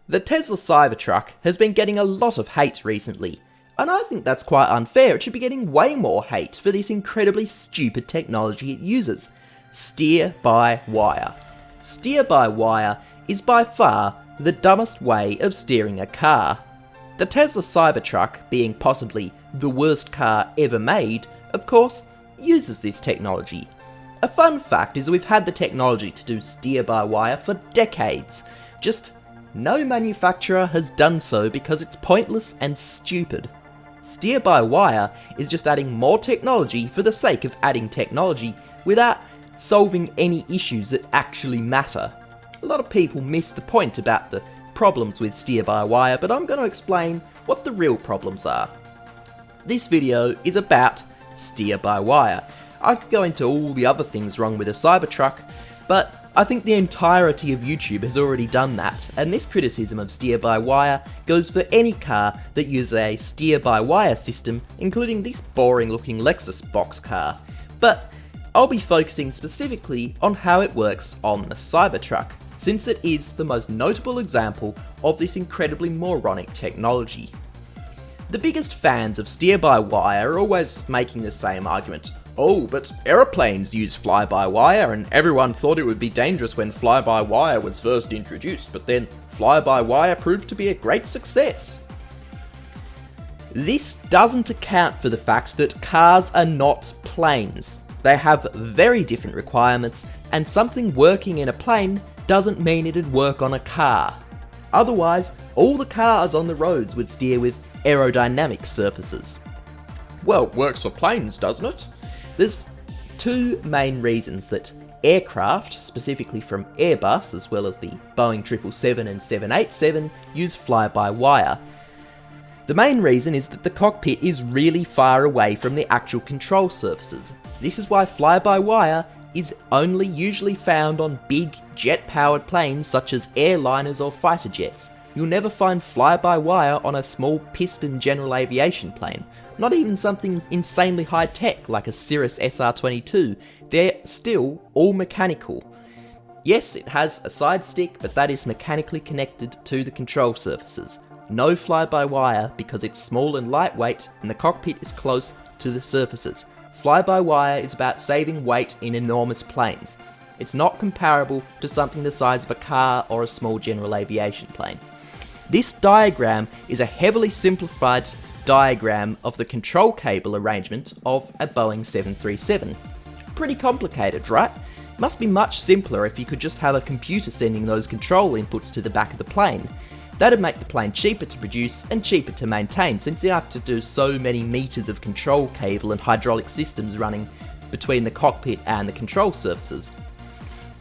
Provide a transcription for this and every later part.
The Tesla Cybertruck has been getting a lot of hate recently, and I think that's quite unfair. It should be getting way more hate for this incredibly stupid technology it uses. Steer-by-wire. Steer-by-wire is by far the dumbest way of steering a car. The Tesla Cybertruck, being possibly the worst car ever made, of course, uses this technology. A fun fact is we've had the technology to do steer-by-wire for decades, just no manufacturer has done so because it's pointless and stupid. Steer-by-wire is just adding more technology for the sake of adding technology without solving any issues that actually matter. A lot of people miss the point about the problems with steer-by-wire, but I'm going to explain what the real problems are. This video is about steer-by-wire. I could go into all the other things wrong with a Cybertruck, but I think the entirety of YouTube has already done that, and this criticism of steer-by-wire goes for any car that uses a steer-by-wire system, including this boring looking Lexus box car. But I'll be focusing specifically on how it works on the Cybertruck, since it is the most notable example of this incredibly moronic technology. The biggest fans of steer-by-wire are always making the same argument. Oh, but aeroplanes use fly-by-wire, and everyone thought it would be dangerous when fly-by-wire was first introduced, but then fly-by-wire proved to be a great success. This doesn't account for the fact that cars are not planes. They have very different requirements, and something working in a plane doesn't mean it'd work on a car. Otherwise, all the cars on the roads would steer with aerodynamic surfaces. Well, it works for planes, doesn't it? There's two main reasons that aircraft, specifically from Airbus, as well as the Boeing 777 and 787, use fly-by-wire. The main reason is that the cockpit is really far away from the actual control surfaces. This is why fly-by-wire is only usually found on big jet-powered planes such as airliners or fighter jets. You'll never find fly-by-wire on a small piston general aviation plane. Not even something insanely high-tech like a Cirrus SR-22. They're still all mechanical. Yes, it has a side stick, but that is mechanically connected to the control surfaces. No fly-by-wire because it's small and lightweight and the cockpit is close to the surfaces. Fly-by-wire is about saving weight in enormous planes. It's not comparable to something the size of a car or a small general aviation plane. This diagram is a heavily simplified diagram of the control cable arrangement of a Boeing 737. Pretty complicated, right? Must be much simpler if you could just have a computer sending those control inputs to the back of the plane. That'd make the plane cheaper to produce and cheaper to maintain, since you have to do so many meters of control cable and hydraulic systems running between the cockpit and the control surfaces.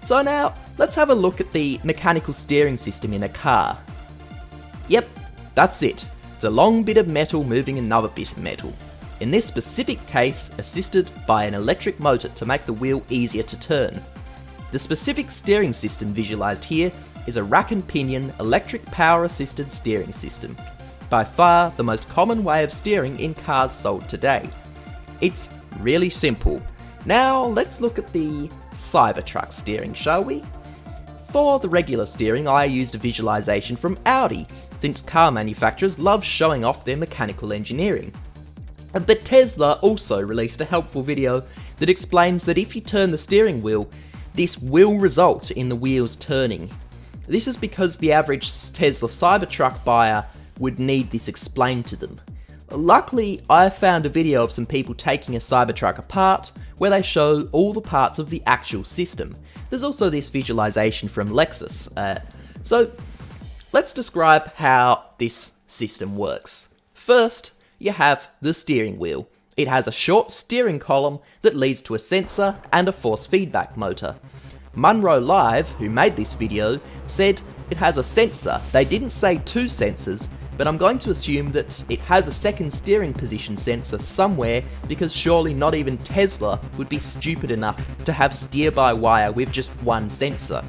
So now, let's have a look at the mechanical steering system in a car. Yep, that's it. It's a long bit of metal moving another bit of metal. In this specific case, assisted by an electric motor to make the wheel easier to turn. The specific steering system visualized here is a rack and pinion electric power assisted steering system. By far the most common way of steering in cars sold today. It's really simple. Now let's look at the Cybertruck steering, shall we? For the regular steering, I used a visualization from Audi, since car manufacturers love showing off their mechanical engineering. But Tesla also released a helpful video that explains that if you turn the steering wheel, this will result in the wheels turning. This is because the average Tesla Cybertruck buyer would need this explained to them. Luckily, I found a video of some people taking a Cybertruck apart, where they show all the parts of the actual system. There's also this visualization from Lexus. So let's describe how this system works. First, you have the steering wheel. It has a short steering column that leads to a sensor and a force feedback motor. Munro Live, who made this video, said it has a sensor. They didn't say two sensors, but I'm going to assume that it has a second steering position sensor somewhere, because surely not even Tesla would be stupid enough to have steer-by-wire with just one sensor.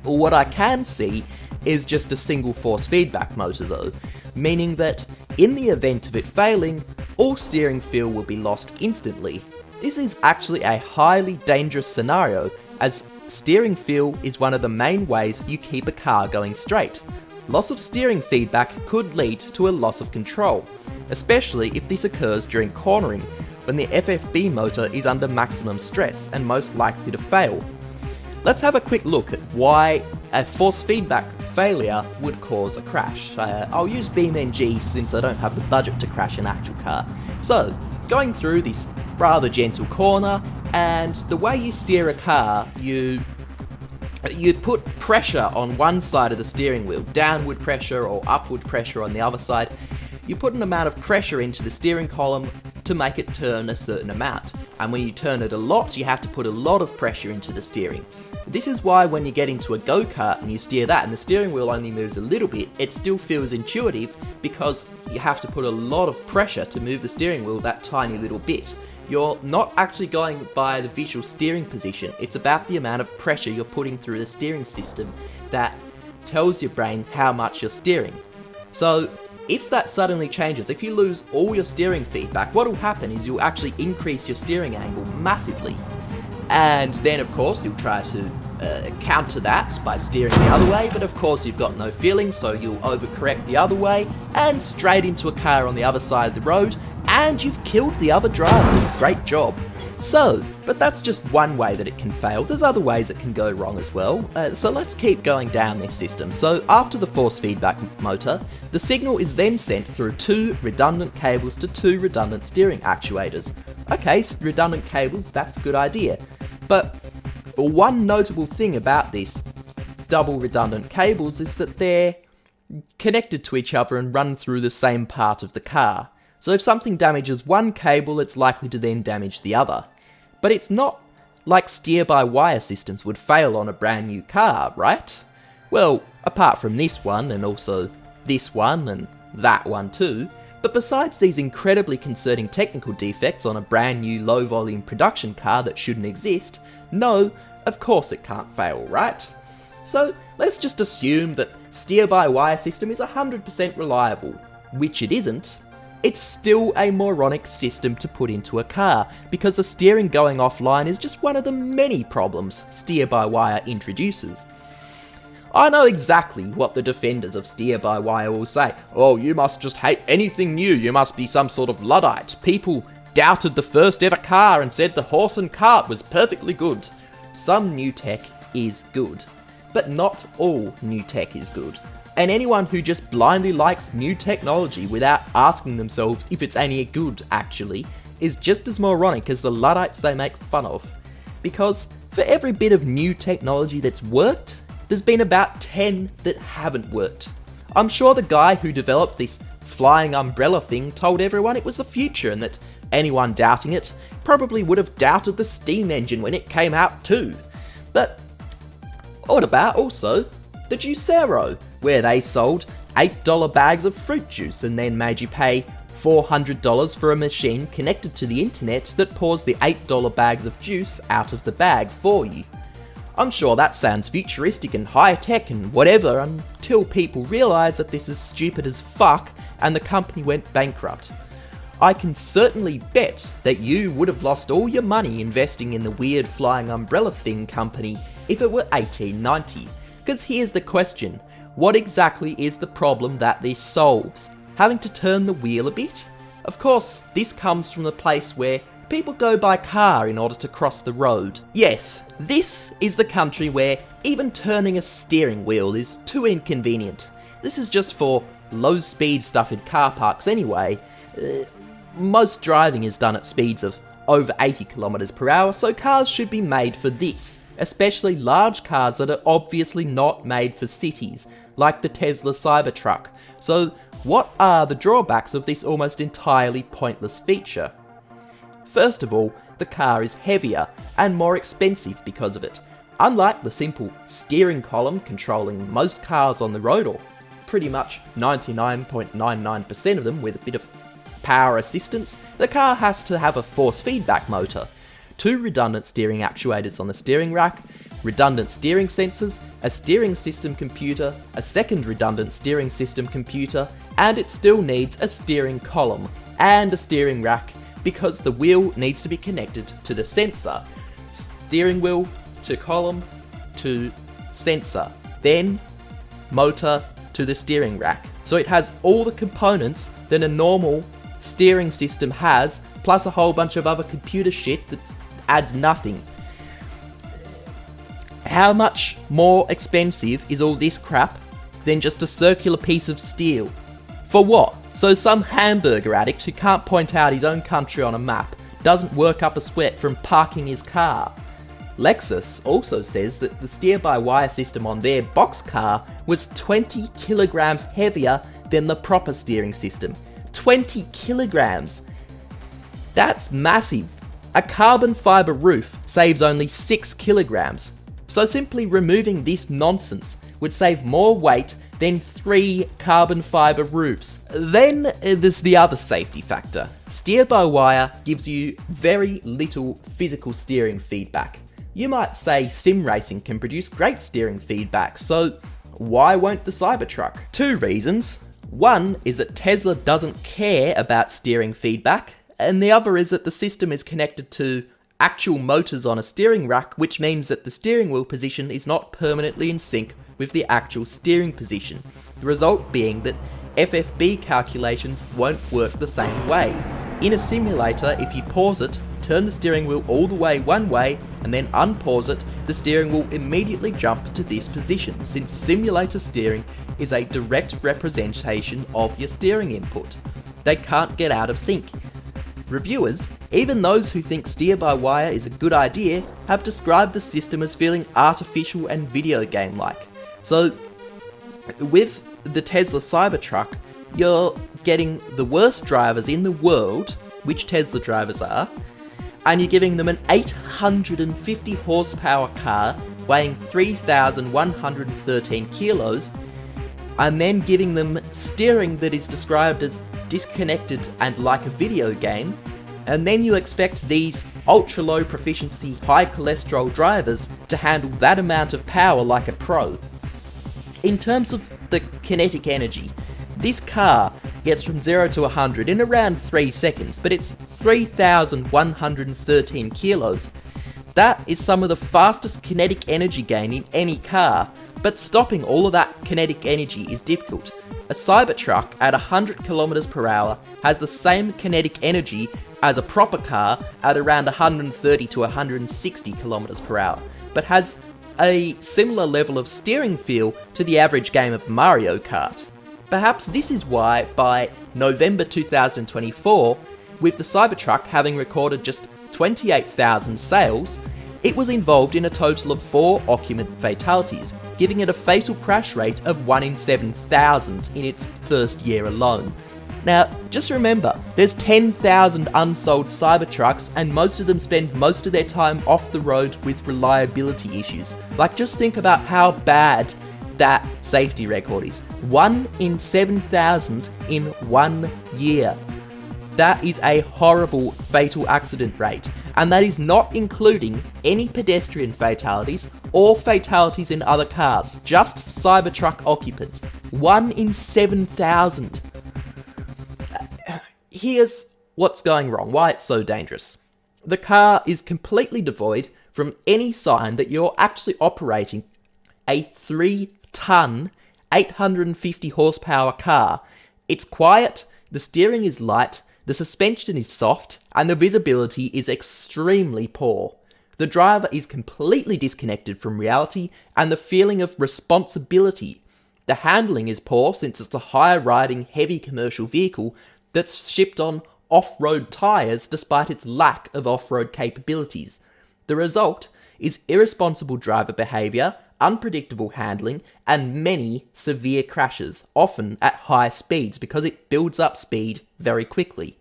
What I can see is just a single force feedback motor though, meaning that in the event of it failing, all steering feel will be lost instantly. This is actually a highly dangerous scenario, as steering feel is one of the main ways you keep a car going straight. loss of steering feedback could lead to a loss of control, especially if this occurs during cornering, when the FFB motor is under maximum stress and most likely to fail. Let's have a quick look at why a force feedback failure would cause a crash. I'll use BeamNG since I don't have the budget to crash an actual car. So, going through this rather gentle corner, and the way you steer a car, you put pressure on one side of the steering wheel, downward pressure or upward pressure on the other side. You put an amount of pressure into the steering column to make it turn a certain amount. And when you turn it a lot, you have to put a lot of pressure into the steering. This is why when you get into a go-kart and you steer that and the steering wheel only moves a little bit, it still feels intuitive because you have to put a lot of pressure to move the steering wheel that tiny little bit. You're not actually going by the visual steering position, it's about the amount of pressure you're putting through the steering system that tells your brain how much you're steering. So, if that suddenly changes, if you lose all your steering feedback, what will happen is you'll actually increase your steering angle massively. And then of course you'll try to counter that by steering the other way, but of course you've got no feeling, so you'll overcorrect the other way and straight into a car on the other side of the road, and you've killed the other driver. Great job. So, but that's just one way that it can fail. There's other ways it can go wrong as well. So let's keep going down this system. So after the force feedback motor, the signal is then sent through 2 redundant cables to 2 redundant steering actuators. Okay, redundant cables, that's a good idea. But one notable thing about these double redundant cables is that they're connected to each other and run through the same part of the car. So if something damages one cable, it's likely to then damage the other. But it's not like steer-by-wire systems would fail on a brand new car, right? Well, apart from this one, and also this one, and that one too. But besides these incredibly concerning technical defects on a brand new low-volume production car that shouldn't exist, no, of course it can't fail, right? So let's just assume that steer-by-wire system is 100% reliable, which it isn't. It's still a moronic system to put into a car, because the steering going offline is just one of the many problems steer-by-wire introduces. I know exactly what the defenders of steer-by-wire will say. Oh, you must just hate anything new, you must be some sort of Luddite. People doubted the first ever car and said the horse and cart was perfectly good. Some new tech is good, but not all new tech is good. And anyone who just blindly likes new technology without asking themselves if it's any good, actually, is just as moronic as the Luddites they make fun of. Because for every bit of new technology that's worked, there's been about 10 that haven't worked. I'm sure the guy who developed this flying umbrella thing told everyone it was the future and that anyone doubting it probably would have doubted the steam engine when it came out too. But what about also the Juicero, where they sold $8 bags of fruit juice and then made you pay $400 for a machine connected to the internet that pours the $8 bags of juice out of the bag for you. I'm sure that sounds futuristic and high-tech and whatever until people realise that this is stupid as fuck and the company went bankrupt. I can certainly bet that you would have lost all your money investing in the weird flying umbrella thing company if it were 1890. Because here's the question, what exactly is the problem that this solves? Having to turn the wheel a bit? Of course, this comes from the place where people go by car in order to cross the road. Yes, this is the country where even turning a steering wheel is too inconvenient. This is just for low speed stuff in car parks anyway. Most driving is done at speeds of over 80 kilometers per hour, so cars should be made for this. Especially large cars that are obviously not made for cities, like the Tesla Cybertruck. So what are the drawbacks of this almost entirely pointless feature? First of all, the car is heavier and more expensive because of it. Unlike the simple steering column controlling most cars on the road, or pretty much 99.99% of them with a bit of power assistance, the car has to have a force feedback motor, 2 redundant steering actuators on the steering rack, redundant steering sensors, a steering system computer, a second redundant steering system computer, and it still needs a steering column and a steering rack because the wheel needs to be connected to the sensor. Steering wheel to column to sensor, then motor to the steering rack. So it has all the components that a normal steering system has, plus a whole bunch of other computer shit that adds nothing. How much more expensive is all this crap than just a circular piece of steel? For what? So some hamburger addict who can't point out his own country on a map doesn't work up a sweat from parking his car. Lexus also says that the steer-by-wire system on their box car was 20 kilograms heavier than the proper steering system. 20 kilograms! That's massive. A carbon fibre roof saves only 6 kilograms. So simply removing this nonsense would save more weight than 3 carbon fibre roofs. Then there's the other safety factor. Steer-by-wire gives you very little physical steering feedback. You might say sim racing can produce great steering feedback, so why won't the Cybertruck? 2 reasons. One is that Tesla doesn't care about steering feedback, and the other is that the system is connected to actual motors on a steering rack, which means that the steering wheel position is not permanently in sync with the actual steering position. The result being that FFB calculations won't work the same way. In a simulator, if you pause it, turn the steering wheel all the way one way, and then unpause it, the steering will immediately jump to this position, since simulator steering is a direct representation of your steering input. They can't get out of sync. Reviewers, even those who think steer-by-wire is a good idea, have described the system as feeling artificial and video game-like. So, with the Tesla Cybertruck, you're getting the worst drivers in the world, which Tesla drivers are, and you're giving them an 850 horsepower car weighing 3,113 kilos, and then giving them steering that is described as disconnected and like a video game, and then you expect these ultra low proficiency, high cholesterol drivers to handle that amount of power like a pro. In terms of the kinetic energy, this car gets from 0 to 100 in around 3 seconds, but it's 3,113 kilos. That is some of the fastest kinetic energy gain in any car, but stopping all of that kinetic energy is difficult. A Cybertruck at 100 kilometers per hour has the same kinetic energy as a proper car at around 130 to 160 kilometers per hour, but has a similar level of steering feel to the average game of Mario Kart. Perhaps this is why, by November 2024, with the Cybertruck having recorded just 28,000 sales, it was involved in a total of 4 occupant fatalities, giving it a fatal crash rate of 1 in 7,000 in its first year alone. Now, just remember, there's 10,000 unsold Cybertrucks, and most of them spend most of their time off the road with reliability issues. Like, just think about how bad that safety record is. 1 in 7,000 in 1 year. That is a horrible fatal accident rate, and that is not including any pedestrian fatalities or fatalities in other cars, just Cybertruck occupants. 1 in 7,000. Here's what's going wrong, why it's so dangerous. The car is completely devoid from any sign that you're actually operating a 3-ton, 850 horsepower car. It's quiet, the steering is light, the suspension is soft, and the visibility is extremely poor. The driver is completely disconnected from reality and the feeling of responsibility. The handling is poor since it's a high-riding, heavy commercial vehicle that's shipped on off-road tyres despite its lack of off-road capabilities. The result is irresponsible driver behaviour, unpredictable handling, and many severe crashes, often at high speeds because it builds up speed very quickly.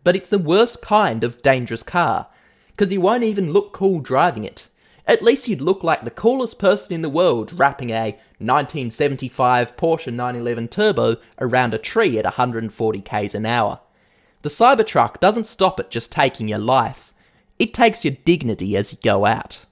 But it's the worst kind of dangerous car, because you won't even look cool driving it. At least you'd look like the coolest person in the world wrapping a 1975 Porsche 911 Turbo around a tree at 140 k's an hour. The Cybertruck doesn't stop at just taking your life. It takes your dignity as you go out.